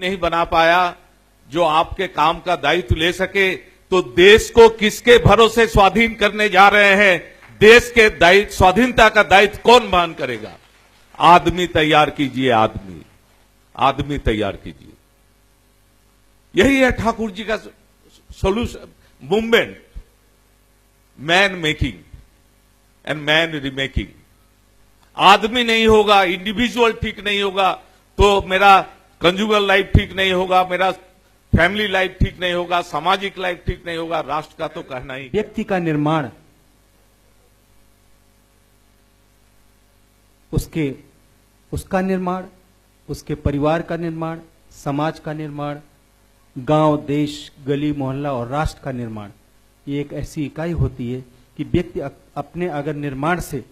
नहीं बना पाया जो आपके काम का दायित्व ले सके, तो देश को किसके भरोसे स्वाधीन करने जा रहे हैं? देश के दायित्व, स्वाधीनता का दायित्व कौन वहन करेगा? आदमी तैयार कीजिए, आदमी तैयार कीजिए। यही है ठाकुर जी का solution, movement, man making and man remaking. आदमी नहीं होगा, इंडिविजुअल ठीक नहीं होगा, तो मेरा कंजुगल लाइफ ठीक नहीं होगा, मेरा फैमिली लाइफ ठीक नहीं होगा, सामाजिक लाइफ ठीक नहीं होगा, राष्ट्र का तो कहना ही। व्यक्ति का निर्माण, उसका निर्माण, उसके परिवार का निर्माण, समाज का निर्माण, गांव, देश, गली, मोहल्ला और राष्ट्र का निर्माण, ये एक ऐसी इकाई होती है कि व्यक्ति अपने अगर निर्माण से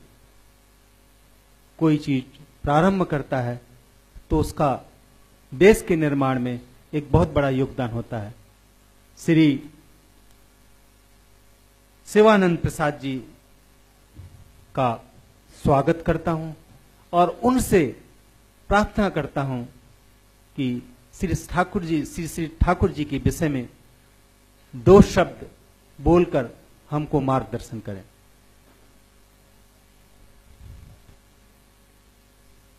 कोई चीज प्रारंभ करता है तो उसका देश के निर्माण में एक बहुत बड़ा योगदान होता है। श्री शिवानंद प्रसाद जी का स्वागत करता हूं और उनसे प्रार्थना करता हूं कि श्री ठाकुर जी के विषय में 2 शब्द बोलकर हमको मार्गदर्शन करें।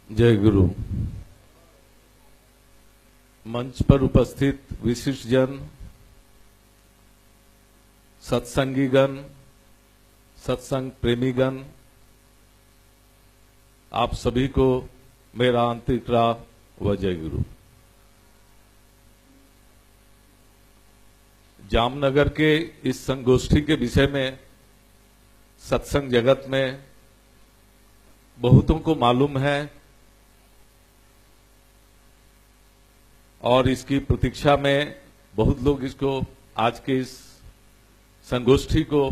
जय गुरु। मंच पर उपस्थित विशिष्ट जन, सत्संगीगण, सत्संग प्रेमीगण, आप सभी को मेरा आंतरिक राग व जय गुरु। जामनगर के इस संगोष्ठी के विषय में सत्संग जगत में बहुतों को मालूम है और इसकी प्रतीक्षा में बहुत लोग इसको, आज के इस संगोष्ठी को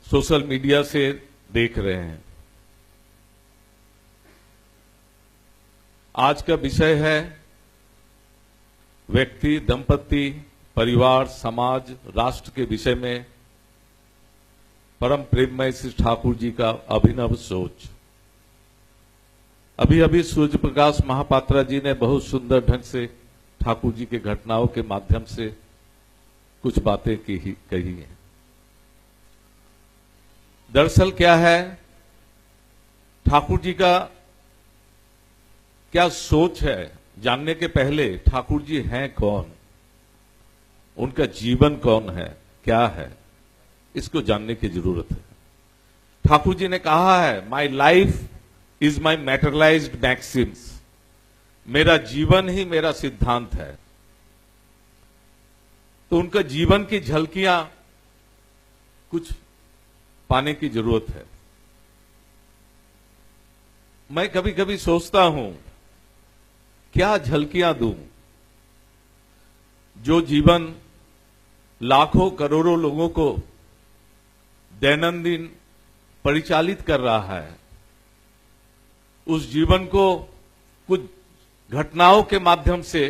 सोशल मीडिया से देख रहे हैं। आज का विषय है व्यक्ति, दंपति, परिवार, समाज, राष्ट्र के विषय में परम प्रेममय श्री ठाकुर जी का अभिनव सोच। अभी अभी सूर्य प्रकाश महापात्रा जी ने बहुत सुंदर ढंग से ठाकुर जी के घटनाओं के माध्यम से कुछ बातें कही हैं। दरअसल क्या है, ठाकुर जी का क्या सोच है, जानने के पहले ठाकुर जी हैं कौन, उनका जीवन कौन है, क्या है, इसको जानने की जरूरत है। ठाकुर जी ने कहा है, my life is my materialized maxims, मेरा जीवन ही मेरा सिद्धांत है। तो उनका जीवन की झलकियां कुछ पाने की जरूरत है। मैं कभी कभी सोचता हूं क्या झलकियां दूं, जो जीवन लाखों करोड़ों लोगों को दैनंदिन परिचालित कर रहा है, उस जीवन को कुछ घटनाओं के माध्यम से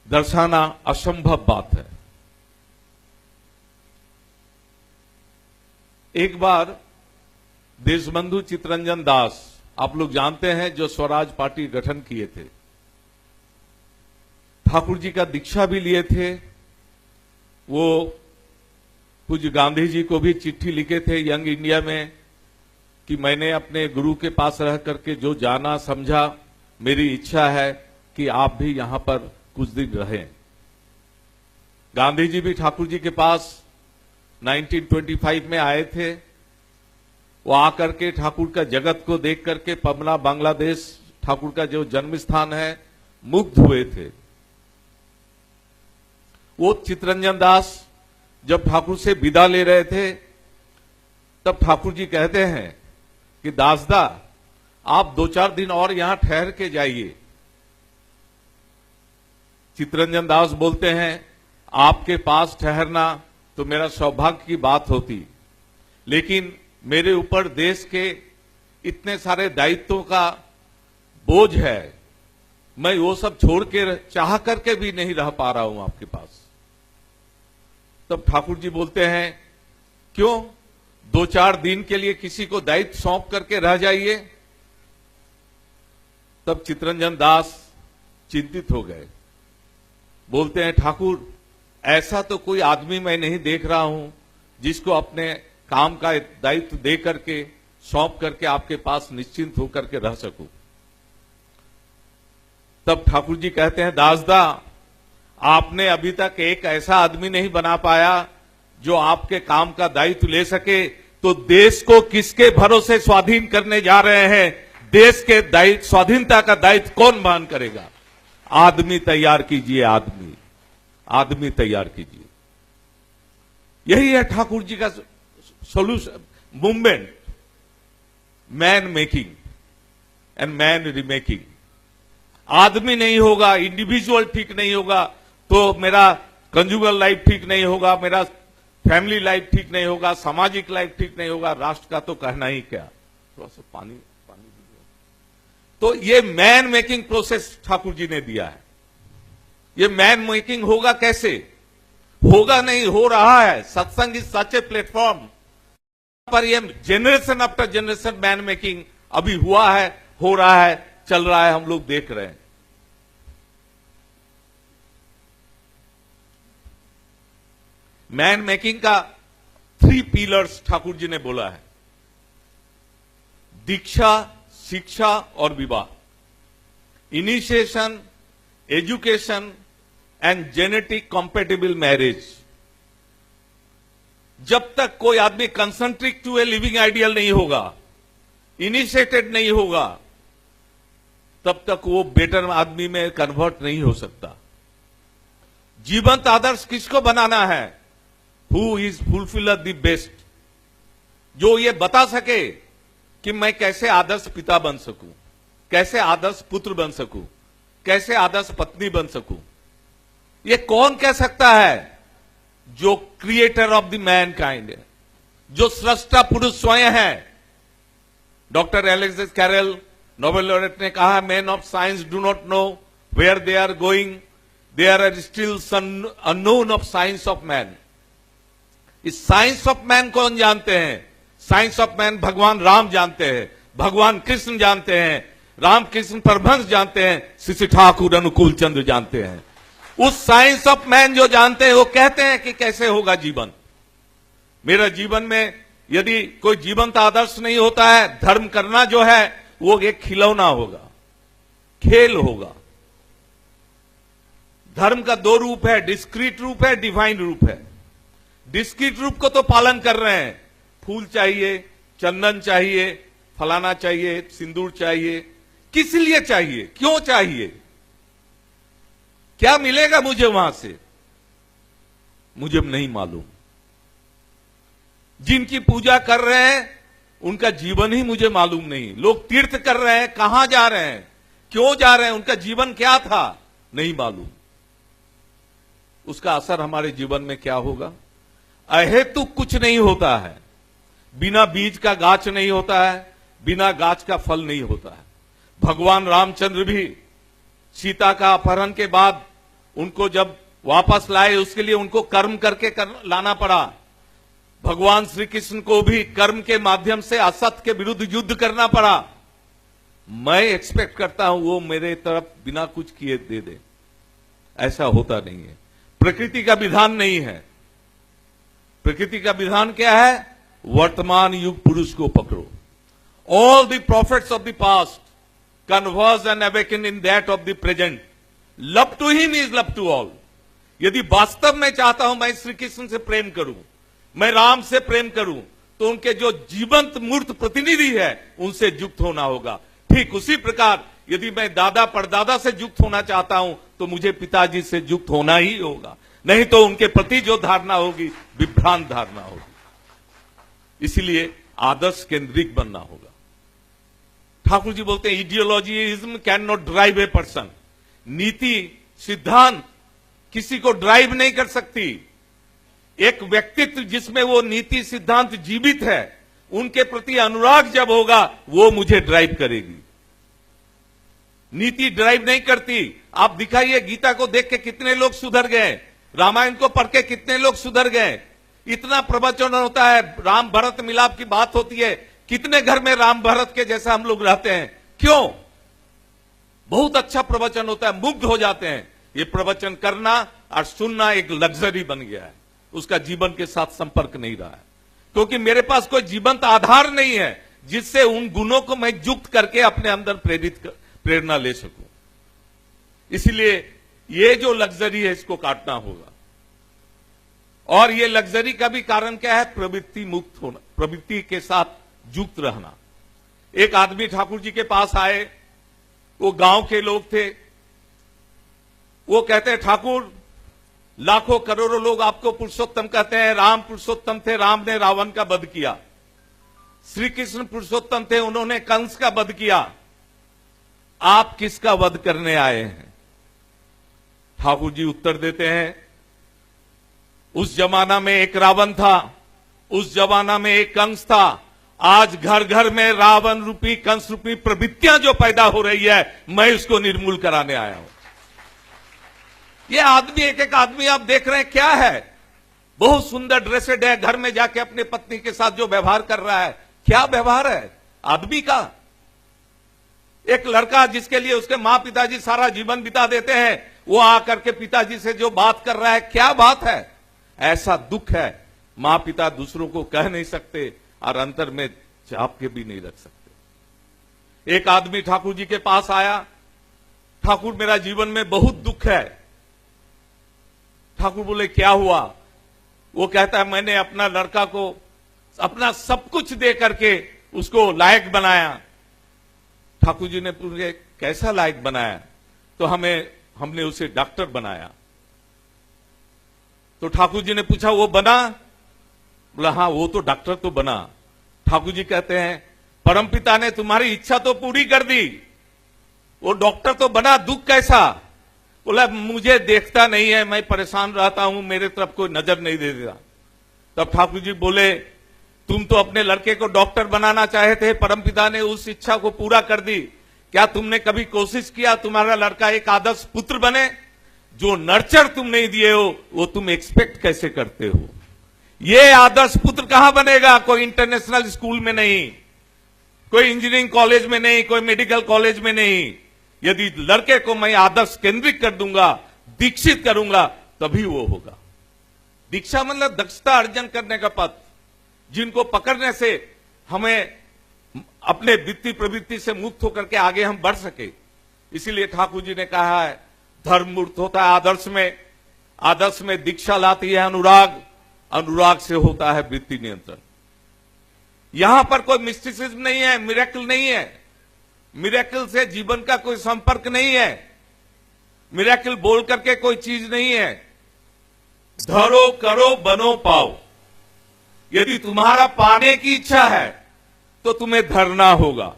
दर्शाना असंभव बात है। एक बार देशबंधु चित्तरंजन दास, आप लोग जानते हैं, जो स्वराज पार्टी गठन किए थे, ठाकुर जी का दीक्षा भी लिए थे। वो पूज्य गांधी जी को भी चिट्ठी लिखे थे यंग इंडिया में कि मैंने अपने गुरु के पास रह करके जो जाना समझा, मेरी इच्छा है कि आप भी यहां पर कुछ दिन रहें। गांधी जी भी ठाकुर जी के पास 1925 में आए थे। वो आकर के ठाकुर का जगत को देख करके, पबना बांग्लादेश ठाकुर का जो जन्म स्थान है, मुग्ध हुए थे। वो चित्तरंजन दास जब ठाकुर से विदा ले रहे थे, तब ठाकुर जी कहते हैं कि दासदा, आप 2-4 दिन और यहां ठहर के जाइए। चित्तरंजन दास बोलते हैं, आपके पास ठहरना तो मेरा सौभाग्य की बात होती, लेकिन मेरे ऊपर देश के इतने सारे दायित्वों का बोझ है, मैं वो सब छोड़ के चाह करके भी नहीं रह पा रहा हूं आपके पास। तब ठाकुर जी बोलते हैं, क्यों 2-4 दिन के लिए किसी को दायित्व सौंप करके रह जाइए। तब चित्तरंजन दास चिंतित हो गए। बोलते हैं, ठाकुर ऐसा तो कोई आदमी मैं नहीं देख रहा हूं जिसको अपने काम का दायित्व दे करके सौंप करके आपके पास निश्चिंत होकर के रह सकूं। तब ठाकुर जी कहते हैं, दासदा आपने अभी तक एक ऐसा आदमी नहीं बना पाया जो आपके काम का दायित्व ले सके, तो देश को किसके भरोसे स्वाधीन करने जा रहे हैं? देश के दायित्व, स्वाधीनता का दायित्व कौन वहन करेगा? आदमी तैयार कीजिए, आदमी तैयार कीजिए। यही है ठाकुर जी का solution, movement, man making and man remaking. आदमी नहीं होगा, इंडिविजुअल ठीक नहीं होगा, तो मेरा कंजुगल लाइफ ठीक नहीं होगा, मेरा फैमिली लाइफ ठीक नहीं होगा, सामाजिक लाइफ ठीक नहीं होगा, राष्ट्र का तो कहना ही क्या। थोड़ा सा पानी दीजिए। तो ये man making process Thakur ji ने दिया है। ये मैन मेकिंग होगा कैसे? होगा नहीं, हो रहा है। सत्संग इज सच ए प्लेटफॉर्म पर ये generation after generation man making अभी हुआ है, हो रहा है, चल रहा है, हम लोग देख रहे हैं। मैन मेकिंग का 3 पिलर्स ठाकुर जी ने बोला है, दीक्षा, शिक्षा और विवाह। Initiation, education and genetic compatible marriage. जब तक कोई आदमी concentric to a living ideal नहीं होगा, इनिशिएटेड नहीं होगा, तब तक वो बेटर आदमी में कन्वर्ट नहीं हो सकता। जीवंत आदर्श किसको बनाना है? Who is fulfiller the best, जो ये बता सके कि मैं कैसे आदर्श पिता बन सकूं, कैसे आदर्श पुत्र बन सकूं, कैसे आदर्श पत्नी बन सकूं। ये कौन कह सकता है? जो creator of the mankind है, जो सृष्टा पुरुष स्वयं है। Doctor Alexis Carrel Nobel laureate ने कहा, man of science do not know where they are going, they are still unknown of science of man. इस साइंस ऑफ मैन कौन जानते हैं? साइंस ऑफ मैन भगवान राम जानते हैं, भगवान कृष्ण जानते हैं, रामकृष्ण परमहंस जानते हैं, श्री ठाकुर अनुकूल चंद्र जानते हैं। उस साइंस ऑफ मैन जो जानते हैं वो कहते हैं कि कैसे होगा जीवन। मेरा जीवन में यदि कोई जीवंत आदर्श नहीं होता है, धर्म करना जो है वो एक खिलौना होगा, खेल होगा। धर्म का 2 रूप है, डिस्क्रीट रूप है, डिवाइन रूप है। डिस्क्रीट रूप को तो पालन कर रहे हैं, फूल चाहिए, चंदन चाहिए, फलाना चाहिए, सिंदूर चाहिए। किस लिए चाहिए? क्यों चाहिए? क्या मिलेगा मुझे वहां से? मुझे नहीं मालूम। जिनकी पूजा कर रहे हैं उनका जीवन ही मुझे मालूम नहीं। लोग तीर्थ कर रहे हैं, कहां जा रहे हैं, क्यों जा रहे हैं, उनका जीवन क्या था, नहीं मालूम। उसका असर हमारे जीवन में क्या होगा? अहेतुक कुछ नहीं होता है। बिना बीज का गाछ नहीं होता है, बिना गाछ का फल नहीं होता है। भगवान रामचंद्र भी सीता का अपहरण के बाद उनको जब वापस लाए, उसके लिए उनको कर्म करके लाना पड़ा। भगवान श्री कृष्ण को भी कर्म के माध्यम से असत के विरुद्ध युद्ध करना पड़ा। मैं एक्सपेक्ट करता हूं वो मेरे तरफ बिना कुछ किए दे दे, ऐसा होता नहीं है। प्रकृति का विधान नहीं है। प्रकृति का विधान क्या है? वर्तमान युग पुरुष को पकड़ो। All the prophets of the past converge and awaken in that of the present. Love to him is love to all. यदि वास्तव में चाहता हूं मैं श्री कृष्ण से प्रेम करूं, मैं राम से प्रेम करूं, तो उनके जो जीवंत मूर्त प्रतिनिधि है उनसे युक्त होना होगा। ठीक उसी प्रकार यदि मैं दादा परदादा से युक्त होना चाहता हूं तो मुझे पिताजी से युक्त होना ही होगा, नहीं तो उनके प्रति जो धारणा होगी विभ्रांत धारणा होगी। इसलिए आदर्श केंद्रित बनना होगा। ठाकुर जी बोलते हैं idealism can not drive a person. नीति सिद्धांत किसी को ड्राइव नहीं कर सकती। एक व्यक्तित्व जिसमें वो नीति सिद्धांत जीवित है, उनके प्रति अनुराग जब होगा वो मुझे ड्राइव करेगी। नीति ड्राइव नहीं करती। आप दिखाइए गीता को देख के कितने लोग सुधर गए, रामायण को पढ़ के कितने लोग सुधर गए। इतना प्रवचन होता है, राम भरत मिलाप की बात होती है, कितने घर में राम भरत के जैसा हम लोग रहते हैं। क्यों? बहुत अच्छा प्रवचन होता है, मुग्ध हो जाते हैं। ये प्रवचन करना और सुनना एक लग्जरी बन गया है, उसका जीवन के साथ संपर्क नहीं रहा है, क्योंकि मेरे पास कोई जीवंत आधार नहीं है जिससे उन गुणों को मैं युक्त करके अपने अंदर प्रेरणा ले सकूं। इसलिए ये जो लग्जरी है इसको काटना होगा। और ये लग्जरी का भी कारण क्या है? प्रवृत्ति मुक्त होना, प्रवृत्ति के साथ युक्त रहना। एक आदमी ठाकुर जी के पास आए, वो गांव के लोग थे। वो कहते हैं, ठाकुर लाखों करोड़ों लोग आपको पुरुषोत्तम कहते हैं, राम पुरुषोत्तम थे, राम ने रावण का वध किया। श्री कृष्ण पुरुषोत्तम थे, उन्होंने कंस का वध किया। आप किसका वध करने आए हैं? ठाकुर जी उत्तर देते हैं, उस जमाना में एक रावण था, उस जमाना में एक कंस था। आज घर घर में रावण रूपी कंस रूपी प्रवृत्तियां जो पैदा हो रही है, मैं उसको निर्मूल कराने आया हूं। ये आदमी, एक एक आदमी आप देख रहे हैं क्या है? बहुत सुंदर ड्रेसेड है, घर में जाके अपने पत्नी के साथ जो व्यवहार कर रहा है, क्या व्यवहार है आदमी का? एक लड़का जिसके लिए उसके मां पिताजी सारा जीवन बिता देते हैं, वो आकर के पिताजी से जो बात कर रहा है, क्या बात है? ऐसा दुख है, मां पिता दूसरों को कह नहीं सकते और अंतर में चाप के भी नहीं रख सकते। एक आदमी ठाकुर जी के पास आया, ठाकुर मेरा जीवन में बहुत दुख है। ठाकुर बोले क्या हुआ? वो कहता है, मैंने अपना लड़का को अपना सब कुछ दे करके उसको लायक बनाया। ठाकुर जी ने पूछे कैसा लायक बनाया? तो हमने उसे डॉक्टर बनाया। तो ठाकुर जी ने पूछा वो बना? बोला हाँ वो तो डॉक्टर तो बना। ठाकुर जी कहते हैं, परमपिता ने तुम्हारी इच्छा तो पूरी कर दी, वो डॉक्टर तो बना, दुख कैसा? बोला मुझे देखता नहीं है, मैं परेशान रहता हूं, मेरे तरफ कोई नजर नहीं दे देता। तब ठाकुर जी बोले, तुम तो अपने लड़के को डॉक्टर बनाना चाहे थे, परमपिता ने उस इच्छा को पूरा कर दी। क्या तुमने कभी कोशिश किया तुम्हारा लड़का एक आदर्श पुत्र बने? जो नर्चर तुम नहीं दिए हो वो तुम एक्सपेक्ट कैसे करते हो? ये आदर्श पुत्र कहां बनेगा? कोई इंटरनेशनल स्कूल में नहीं, कोई इंजीनियरिंग कॉलेज में नहीं, कोई मेडिकल कॉलेज में नहीं। यदि लड़के को मैं आदर्श केंद्रित कर दूंगा, दीक्षित करूंगा, तभी वो होगा। दीक्षा मतलब दक्षता अर्जन करने का पथ, जिनको पकड़ने से हमें अपने वृत्ति प्रवृत्ति से मुक्त होकर के आगे हम बढ़ सके। इसीलिए ठाकुर जी ने कहा है, धर्म मूर्त होता है आदर्श में, आदर्श में दीक्षा लाती है अनुराग, अनुराग से होता है वृत्ति नियंत्रण। यहां पर कोई मिस्टिसिज्म नहीं है, मिरेकल नहीं है, मिरेकल से जीवन का कोई संपर्क नहीं है, मिरेकल बोल करके कोई चीज नहीं है। धरो करो बनो पाओ। यदि तुम्हारा पाने की इच्छा है तो तुम्हें धरना होगा,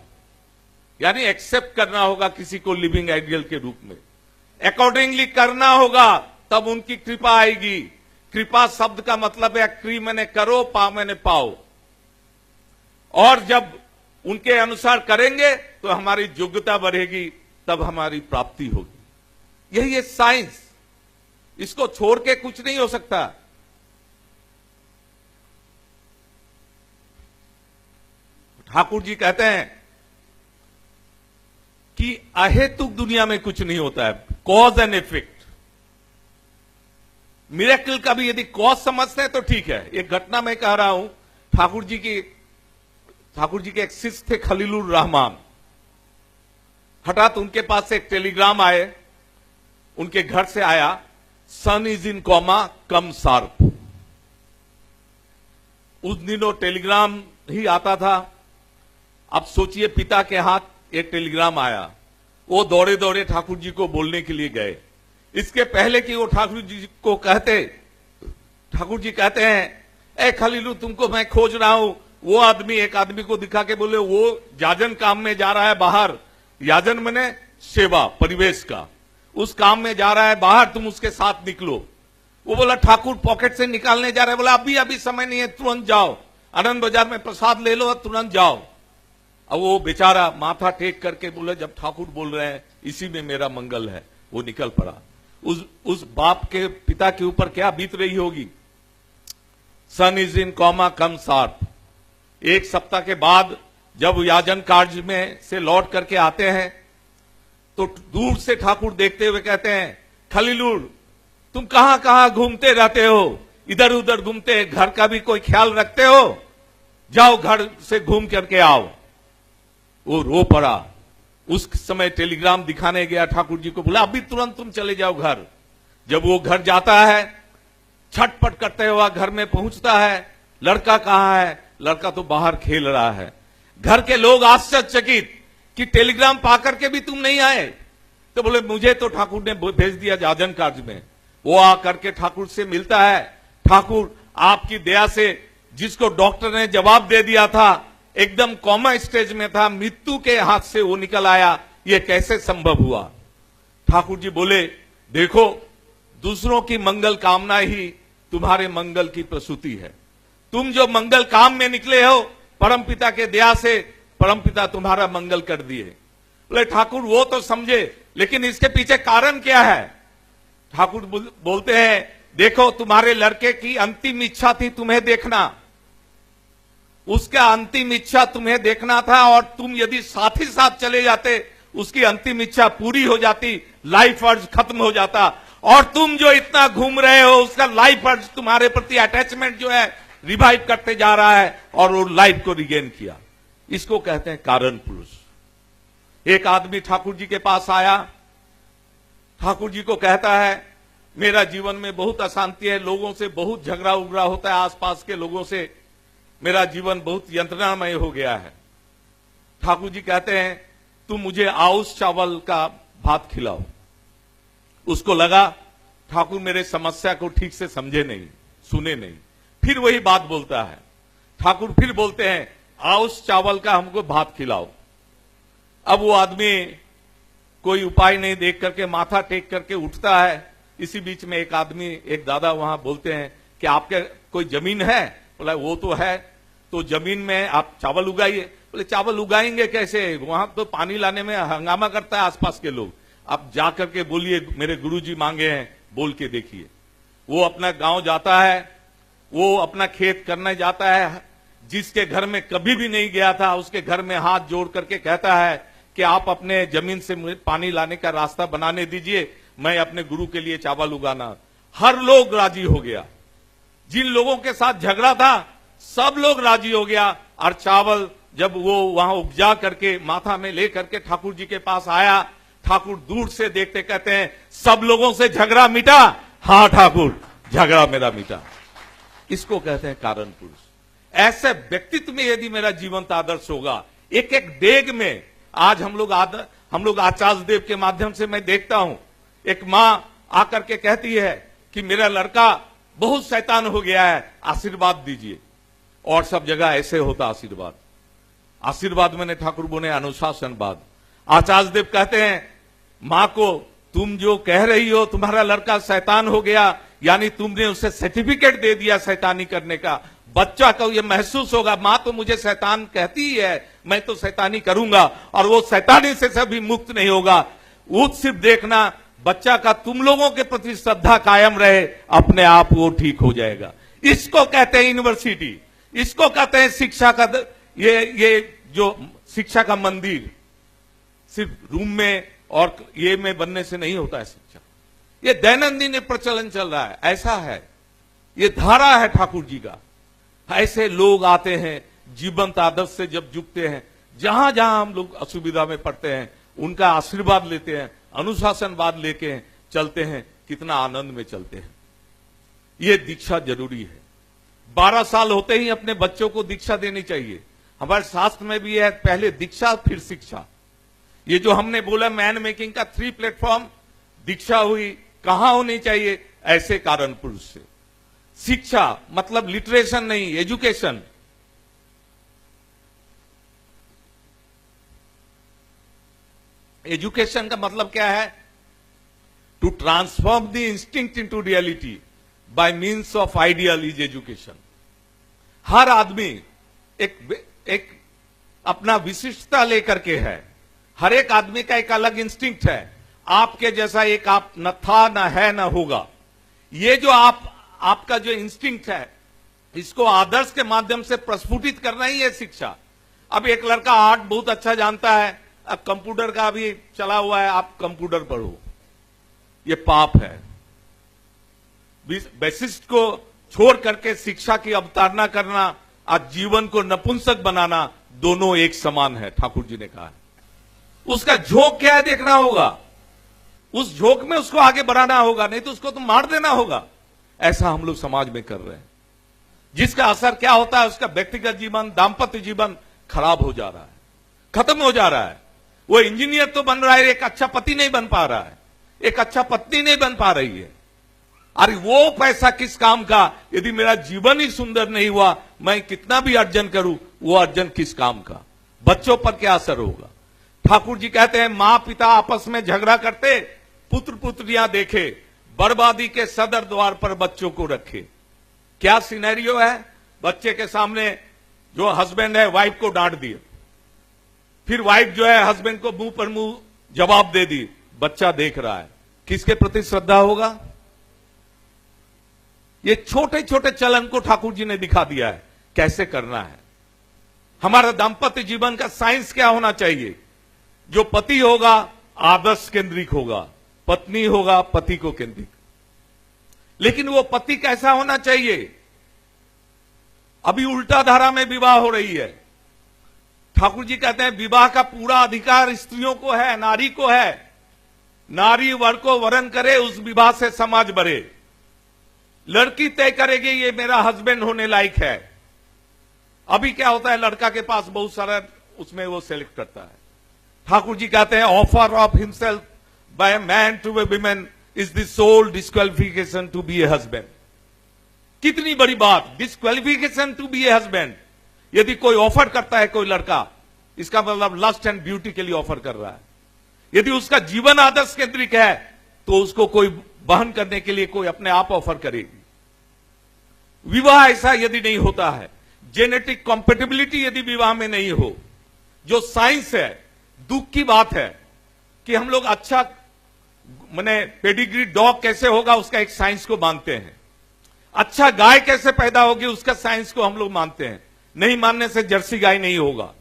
यानी एक्सेप्ट करना होगा किसी को लिविंग आइडियल के रूप में, अकॉर्डिंगली करना होगा, तब उनकी कृपा आएगी। कृपा शब्द का मतलब है क्री मैंने करो, पा मैंने पाओ। और जब उनके अनुसार करेंगे तो हमारी योग्यता बढ़ेगी, तब हमारी प्राप्ति होगी। यही है साइंस, इसको छोड़ के कुछ नहीं हो सकता। ठाकुर जी कहते हैं कि अहेतुक दुनिया में कुछ नहीं होता है, कॉज एंड इफेक्ट। मिरेकल का भी यदि कॉज समझते हैं तो ठीक है। एक घटना मैं कह रहा हूं, ठाकुर जी के एक शिष्य थे खलीलुर रहमान। हठात उनके पास से एक टेलीग्राम आए, उनके घर से आया, son is in coma come sharp. उस दिनों टेलीग्राम ही आता था। अब सोचिए पिता के हाथ एक टेलीग्राम आया, वो दौड़े दौड़े ठाकुर जी को बोलने के लिए गए। इसके पहले कि वो ठाकुर जी को कहते, ठाकुर जी कहते हैं, ए खलीलू तुमको मैं खोज रहा हूं। वो आदमी एक आदमी को दिखा के बोले, वो याजन काम में जा रहा है बाहर, याजन मैंने सेवा परिवेश का, उस काम में जा रहा है बाहर, तुम उसके साथ निकलो। वो बोला ठाकुर पॉकेट से निकालने जा रहे हैं। बोला अभी अभी समय नहीं है, तुरंत जाओ, आनंद बाजार में प्रसाद ले लो और तुरंत जाओ। अब वो बेचारा माथा टेक करके बोले, जब ठाकुर बोल रहे हैं इसी में मेरा मंगल है, वो निकल पड़ा। उस बाप के पिता के ऊपर क्या बीत रही होगी। Son is in coma come sharp. एक सप्ताह के बाद जब याजन कार्य में से लौट करके आते हैं तो दूर से ठाकुर देखते हुए कहते हैं, खलीलुर तुम कहां कहां घूमते रहते हो, इधर उधर घूमते, घर का भी कोई ख्याल रखते हो, जाओ घर से घूम करके आओ। वो रो पड़ा। उस समय टेलीग्राम दिखाने गया, ठाकुर जी को बोला अभी तुरंत तुम चले जाओ घर। जब वो घर जाता है, छटपट करते हुआ घर में पहुंचता है, लड़का कहां है? लड़का तो बाहर खेल रहा है। घर के लोग आश्चर्यचकित कि टेलीग्राम पाकर के भी तुम नहीं आए। तो बोले मुझे तो ठाकुर ने भेज दिया जाजन कार्य में। वो आकर के ठाकुर से मिलता है। ठाकुर आपकी दया से, जिसको डॉक्टर ने जवाब दे दिया था, एकदम कॉमा स्टेज में था, मृत्यु के हाथ से वो निकल आया, ये कैसे संभव हुआ? ठाकुर जी बोले देखो, दूसरों की मंगल कामना ही तुम्हारे मंगल की प्रसूति है। तुम जो मंगल काम में निकले हो, परमपिता के दया से परमपिता तुम्हारा मंगल कर दिए। बोले ठाकुर वो तो समझे, लेकिन इसके पीछे कारण क्या है? ठाकुर बोलते हैं देखो, तुम्हारे लड़के की अंतिम इच्छा थी तुम्हें देखना, उसका अंतिम इच्छा तुम्हें देखना था, और तुम यदि साथ ही साथ चले जाते, उसकी अंतिम इच्छा पूरी हो जाती, लाइफ अर्ज खत्म हो जाता। और तुम जो इतना घूम रहे हो, उसका लाइफ अर्ज, तुम्हारे प्रति अटैचमेंट जो है रिवाइव करते जा रहा है, और वो लाइफ को रिगेन किया। इसको कहते हैं कारण पुरुष। एक आदमी ठाकुर जी के पास आया, ठाकुर जी को कहता है मेरा जीवन में बहुत अशांति है, लोगों से बहुत झगड़ा उगड़ा होता है, आसपास के लोगों से मेरा जीवन बहुत यंत्रणामय हो गया है। ठाकुर जी कहते हैं तुम मुझे आउस चावल का भात खिलाओ। उसको लगा ठाकुर मेरे समस्या को ठीक से समझे नहीं, सुने नहीं। फिर वही बात बोलता है। ठाकुर फिर बोलते हैं आउस चावल का हमको भात खिलाओ। अब वो आदमी कोई उपाय नहीं देख करके माथा टेक करके उठता है। इसी बीच में एक आदमी, एक दादा वहां बोलते हैं कि आपके कोई जमीन है? बोला वो तो है। तो जमीन में आप चावल उगाइए। बोले चावल उगाएंगे कैसे? वहां तो पानी लाने में हंगामा करता है आसपास के लोग। आप जाकर के बोलिए मेरे गुरुजी मांगे हैं, बोल के देखिए। वो अपना गांव जाता है, वो अपना खेत करने जाता है। जिसके घर में कभी भी नहीं गया था, उसके घर में हाथ जोड़ करके कहता है कि आप अपने जमीन से पानी लाने का रास्ता बनाने दीजिए, मैं अपने गुरु के लिए चावल उगाना। हर लोग राजी हो गया। जिन लोगों के साथ झगड़ा था सब लोग राजी हो गया। और चावल जब वो वहां उपजा करके माथा में ले करके ठाकुर जी के पास आया, ठाकुर दूर से देखते कहते हैं सब लोगों से झगड़ा मिटा? हाँ ठाकुर, झगड़ा मेरा मिटा। इसको कहते हैं कारण पुरुष। ऐसे व्यक्तित्व में यदि मेरा जीवंत आदर्श होगा, एक एक डेग में, आज हम लोग आचार्य देव के माध्यम से मैं देखता हूं, एक मां आकर के कहती है कि मेरा लड़का बहुत शैतान हो गया है, आशीर्वाद दीजिए। और सब जगह ऐसे होता आशीर्वाद। आशीर्वाद मैंने ठाकुर बोले अनुशासनवाद। आचार्य देव कहते हैं मां को तुम जो कह रही हो तुम्हारा लड़का शैतान हो गया, यानी तुमने उसे सर्टिफिकेट दे दिया शैतानी करने का। बच्चा को यह महसूस होगा मां तो मुझे शैतान कहती ही है, मैं तो शैतानी करूंगा, और वो शैतानी से सभी मुक्त नहीं होगा। वो सिर्फ देखना बच्चा का तुम लोगों के प्रति श्रद्धा कायम रहे, अपने आप वो ठीक हो जाएगा। इसको कहते हैं यूनिवर्सिटी, इसको कहते हैं शिक्षा का। ये जो शिक्षा का मंदिर सिर्फ रूम में और ये में बनने से नहीं होता है शिक्षा। ये दैनंदिन प्रचलन चल रहा है, ऐसा है, ये धारा है ठाकुर जी का। ऐसे लोग आते हैं जीवंत आदर्श से जब जुड़ते हैं, जहां जहां हम लोग असुविधा में पड़ते हैं उनका आशीर्वाद लेते हैं, अनुशासनवाद लेके चलते हैं, कितना आनंद में चलते हैं। ये दीक्षा जरूरी है। 12 साल होते ही अपने बच्चों को दीक्षा देनी चाहिए। हमारे शास्त्र में भी है पहले दीक्षा फिर शिक्षा। ये जो हमने बोला मैन मेकिंग का 3 प्लेटफॉर्म, दीक्षा हुई, कहां होनी चाहिए? ऐसे कारण पुरुष से। शिक्षा मतलब लिटरेशन नहीं, एजुकेशन। एजुकेशन का मतलब क्या है? To transform the instinct into reality by means of ideal is education. हर आदमी एक अपना विशिष्टता लेकर के है। हर एक आदमी का एक अलग इंस्टिंक्ट है। आपके जैसा एक आप न था, न है, न होगा। ये जो आपका जो इंस्टिंक्ट है, इसको आदर्श के माध्यम से प्रस्फुटित करना ही है शिक्षा। अब एक लड़का आर्ट बहुत अच्छा जानता है, अब कंप्यूटर का भी चला हुआ है, आप कंप्यूटर पढ़ो, ये पाप है। वैशिष्ट को छोड़ करके शिक्षा की अवतारणा करना, आज जीवन को नपुंसक बनाना, दोनों एक समान है, ठाकुर जी ने कहा है। उसका झोंक क्या है देखना होगा, उस झोंक में उसको आगे बढ़ाना होगा, नहीं तो उसको तो मार देना होगा। ऐसा हम लोग समाज में कर रहे हैं, जिसका असर क्या होता है, उसका व्यक्तिगत जीवन, दाम्पत्य जीवन खराब हो जा रहा है, खत्म हो जा रहा है। वो इंजीनियर तो बन रहा है, एक अच्छा पति नहीं बन पा रहा है, एक अच्छा पत्नी नहीं बन पा रही है। अरे वो पैसा किस काम का, यदि मेरा जीवन ही सुंदर नहीं हुआ, मैं कितना भी अर्जन करूं, वो अर्जन किस काम का। बच्चों पर क्या असर होगा। ठाकुर जी कहते हैं, मां पिता आपस में झगड़ा करते, पुत्र पुत्रियां देखे, बर्बादी के सदर द्वार पर बच्चों को रखे। क्या सिनेरियो है, बच्चे के सामने जो हस्बैंड है वाइफ को डांट दिए, फिर वाइफ जो है हस्बैंड को मुंह पर मुंह जवाब दे दी, बच्चा देख रहा है, किसके प्रति श्रद्धा होगा। ये छोटे छोटे चलन को ठाकुर जी ने दिखा दिया है कैसे करना है। हमारा दाम्पत्य जीवन का साइंस क्या होना चाहिए। जो पति होगा आदर्श केंद्रिक होगा, पत्नी होगा पति को केंद्रिक। लेकिन वो पति कैसा होना चाहिए। अभी उल्टा धारा में विवाह हो रही है। ठाकुर जी कहते हैं विवाह का पूरा अधिकार स्त्रियों को है, नारी को है। नारी वर को वरण करे, उस विवाह से समाज बढ़े। लड़की तय करेगी ये मेरा हस्बैंड होने लायक है। अभी क्या होता है, लड़का के पास बहुत सारा, उसमें वो सेलेक्ट करता है। ठाकुर जी कहते हैं offer of himself by a man to a woman is the sole disqualification to be a husband. कितनी बड़ी बात, disqualification to be a husband. यदि कोई ऑफर करता है कोई लड़का, इसका मतलब लस्ट एंड ब्यूटी के लिए ऑफर कर रहा है। यदि उसका जीवन आदर्श केंद्रिक है तो उसको कोई बहन करने के लिए कोई अपने आप ऑफर करेगी। विवाह ऐसा यदि नहीं होता है, जेनेटिक कॉम्पेटिबिलिटी यदि विवाह में नहीं हो, जो साइंस है, दुख की बात है कि हम लोग अच्छा माने पेडिग्री डॉग कैसे होगा उसका एक साइंस को मानते हैं। अच्छा गाय कैसे पैदा होगी उसका साइंस को हम लोग मानते हैं। नहीं मानने से जर्सी गाय नहीं होगा।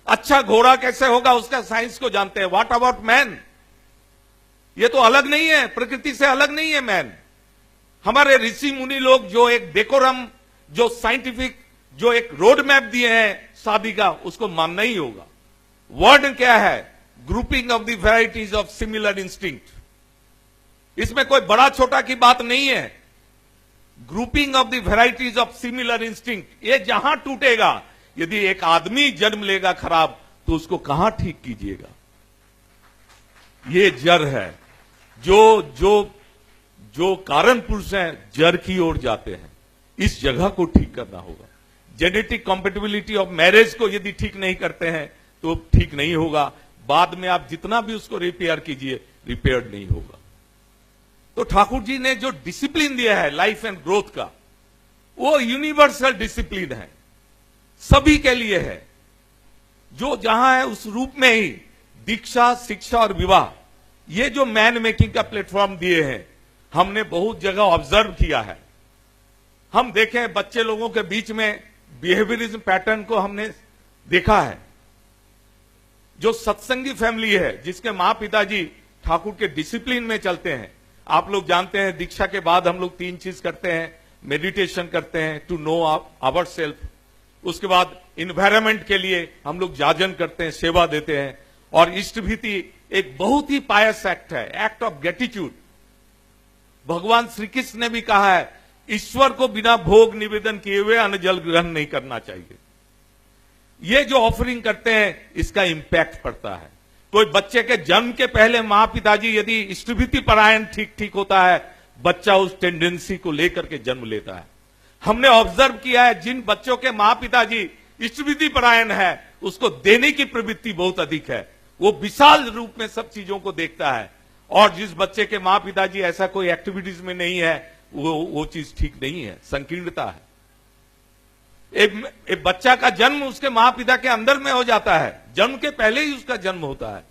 अच्छा घोड़ा कैसे होगा उसका साइंस को जानते हैं। व्हाट अबाउट मैन, ये तो अलग नहीं है, प्रकृति से अलग नहीं है मैन। हमारे ऋषि मुनि लोग जो एक डेकोरम, जो साइंटिफिक, जो एक रोड मैप दिए हैं शादी का, उसको मानना ही होगा। वर्ड क्या है, grouping of the varieties of similar instinct. इसमें कोई बड़ा छोटा की बात नहीं है। Grouping of the varieties of similar instinct, ये जहां टूटेगा, यदि एक आदमी जन्म लेगा खराब तो उसको कहां ठीक कीजिएगा। ये जड़ है, जो कारण पुरुष हैं जड़ की ओर जाते हैं। इस जगह को ठीक करना होगा। जेनेटिक कॉम्पेटिबिलिटी ऑफ मैरिज को यदि ठीक नहीं करते हैं तो ठीक नहीं होगा। बाद में आप जितना भी उसको रिपेयर कीजिए, रिपेयर नहीं होगा। तो ठाकुर जी ने जो डिसिप्लिन दिया है लाइफ एंड ग्रोथ का, वो यूनिवर्सल डिसिप्लिन है, सभी के लिए है। जो जहां है उस रूप में ही दीक्षा, शिक्षा और विवाह, ये जो मैन मेकिंग का प्लेटफॉर्म दिए हैं, हमने बहुत जगह ऑब्जर्व किया है। हम देखें बच्चे लोगों के बीच में बिहेवियरिज्म पैटर्न को हमने देखा है। जो सत्संगी फैमिली है, जिसके मां पिताजी ठाकुर के डिसिप्लिन में चलते हैं। आप लोग जानते हैं दीक्षा के बाद हम लोग 3 चीज करते हैं। मेडिटेशन करते हैं टू नो आवर सेल्फ, उसके बाद इन्वायरमेंट के लिए हम लोग जाजन करते हैं, सेवा देते हैं, और इष्ट भीति एक बहुत ही पायस एक्ट है, एक्ट ऑफ ग्रेटिट्यूड। भगवान श्री कृष्ण ने भी कहा है ईश्वर को बिना भोग निवेदन किए हुए अन्न जल ग्रहण नहीं करना चाहिए। ये जो ऑफरिंग करते हैं इसका इंपैक्ट पड़ता है। कोई बच्चे के जन्म के पहले मां पिताजी यदि इष्टभीति परायण ठीक होता है, बच्चा उस टेंडेंसी को लेकर के जन्म लेता है। हमने ऑब्जर्व किया है जिन बच्चों के मां पिताजी इष्टभीति परायण है, उसको देने की प्रवृत्ति बहुत अधिक है। वो विशाल रूप में सब चीजों को देखता है। और जिस बच्चे के मां पिताजी ऐसा कोई एक्टिविटीज में नहीं है, वो चीज ठीक नहीं है, संकीर्णता है। एक बच्चा का जन्म उसके मां पिता के अंदर में हो जाता है, जन्म के पहले ही उसका जन्म होता है।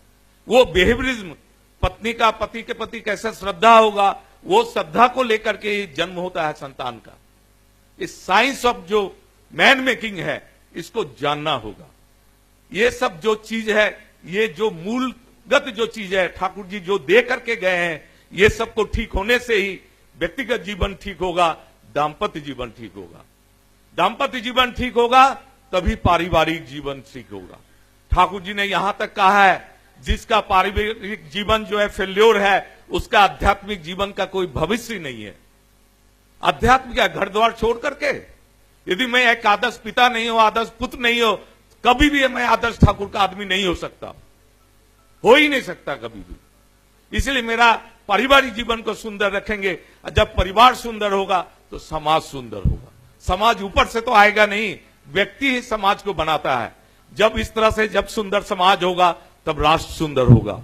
वो बिहेवियरिज्म, पत्नी का पति के प्रति कैसा श्रद्धा होगा, वो श्रद्धा को लेकर के जन्म होता है संतान का। इस साइंस ऑफ जो मैन मेकिंग है, इसको जानना होगा। ये सब जो चीज है ये जो मूलगत जो चीज है ठाकुर जी जो दे करके गए हैं, ये सबको ठीक होने से ही व्यक्तिगत जीवन ठीक होगा, दाम्पत्य जीवन ठीक होगा। दाम्पत्य जीवन ठीक होगा तभी पारिवारिक जीवन ठीक होगा। ठाकुर जी ने यहां तक कहा है जिसका पारिवारिक जीवन जो है फेल्योर है, उसका आध्यात्मिक जीवन का कोई भविष्य नहीं है। आध्यात्मिक का घर द्वार छोड़ करके, यदि मैं एक आदर्श पिता नहीं हो, आदर्श पुत्र नहीं हो, कभी भी मैं आदर्श ठाकुर का आदमी नहीं हो सकता, हो ही नहीं सकता कभी भी। इसलिए मेरा पारिवारिक जीवन को सुंदर रखेंगे। जब परिवार सुंदर होगा तो समाज सुंदर होगा। समाज ऊपर से तो आएगा नहीं, व्यक्ति ही समाज को बनाता है। जब इस तरह से जब सुंदर समाज होगा तब राष्ट्र सुंदर होगा।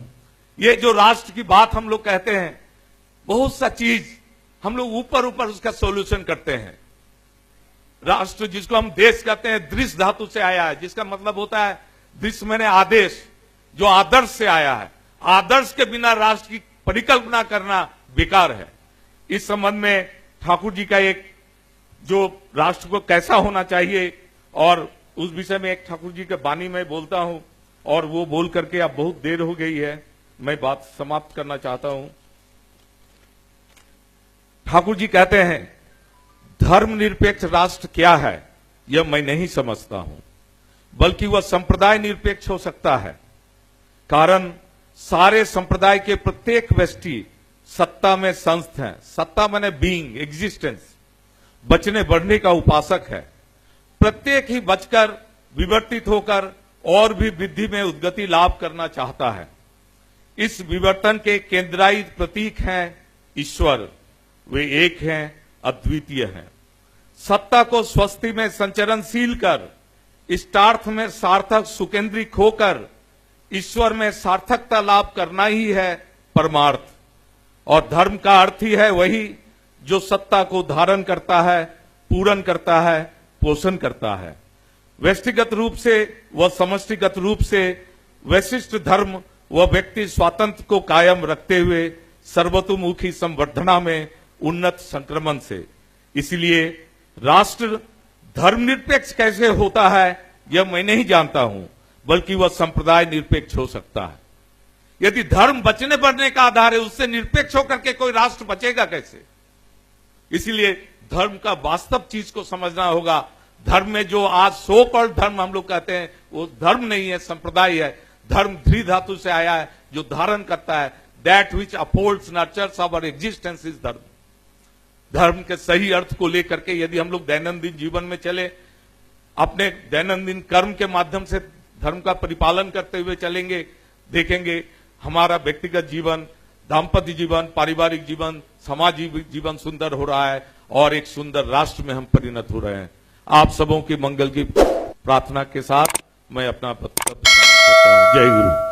ये जो राष्ट्र की बात हम लोग कहते हैं, बहुत सा चीज हम लोग ऊपर ऊपर उसका सॉल्यूशन करते हैं। राष्ट्र जिसको हम देश कहते हैं, दृश्य धातु से आया है, जिसका मतलब होता है दृश्य मैंने आदेश, जो आदर्श से आया है। आदर्श के बिना राष्ट्र की परिकल्पना करना बेकार है। इस संबंध में ठाकुर जी का एक जो राष्ट्र को कैसा होना चाहिए, और उस विषय में एक ठाकुर जी के वाणी में बोलता हूं, और वो बोल करके अब बहुत देर हो गई है, मैं बात समाप्त करना चाहता हूं। ठाकुर जी कहते हैं धर्मनिरपेक्ष राष्ट्र क्या है यह मैं नहीं समझता हूं, बल्कि वह संप्रदाय निरपेक्ष हो सकता है। कारण सारे संप्रदाय के प्रत्येक व्यक्ति सत्ता में संस्थ हैं। सत्ता माने बीइंग, एग्जिस्टेंस, बचने बढ़ने का उपासक है। प्रत्येक ही बचकर विवर्तित होकर और भी वृद्धि में उद्गति लाभ करना चाहता है। इस विवर्तन के केंद्रीय प्रतीक हैं ईश्वर, वे एक हैं, अद्वितीय हैं। सत्ता को स्वस्ति में संचरणशील कर, इष्टार्थ में सार्थक सुकेंद्रिक होकर ईश्वर में सार्थकता लाभ करना ही है परमार्थ। और धर्म का अर्थ ही है वही जो सत्ता को धारण करता है, पूर्ण करता है, पोषण करता है। व्यक्तिगत रूप से व समष्टिगत रूप से वैशिष्ट धर्म व व्यक्ति स्वातंत्र को कायम रखते हुए सर्वतोमुखी संवर्धना में उन्नत संक्रमण से। इसलिए राष्ट्र धर्मनिरपेक्ष कैसे होता है यह मैं नहीं जानता हूं, बल्कि वह संप्रदाय निरपेक्ष हो सकता है। यदि धर्म बचने बढ़ने का आधार है, उससे निरपेक्ष होकर के कोई राष्ट्र बचेगा कैसे? इसलिए धर्म का वास्तव चीज को समझना होगा। धर्म में जो आज सो कॉल्ड धर्म हम लोग कहते हैं, वो धर्म नहीं है, संप्रदाय है। धर्म ध्री धातु से आया है, जो धारण करता है। That which upholds nurtures our existence is dharma. धर्म के सही अर्थ को लेकर के यदि हम लोग दैनंदिन जीवन में चले, अपने दैनंदिन कर्म के माध्यम से धर्म का परिपालन करते हुए चलेंगे, देखेंगे हमारा व्यक्तिगत जीवन, दाम्पत्य जीवन, पारिवारिक जीवन, सामाजिक जीवन सुंदर हो रहा है और एक सुंदर राष्ट्र में हम परिणत हो रहे हैं। आप सबों की मंगल की प्रार्थना के साथ मैं अपना वक्तव्य समाप्त करता हूं। जय गुरु।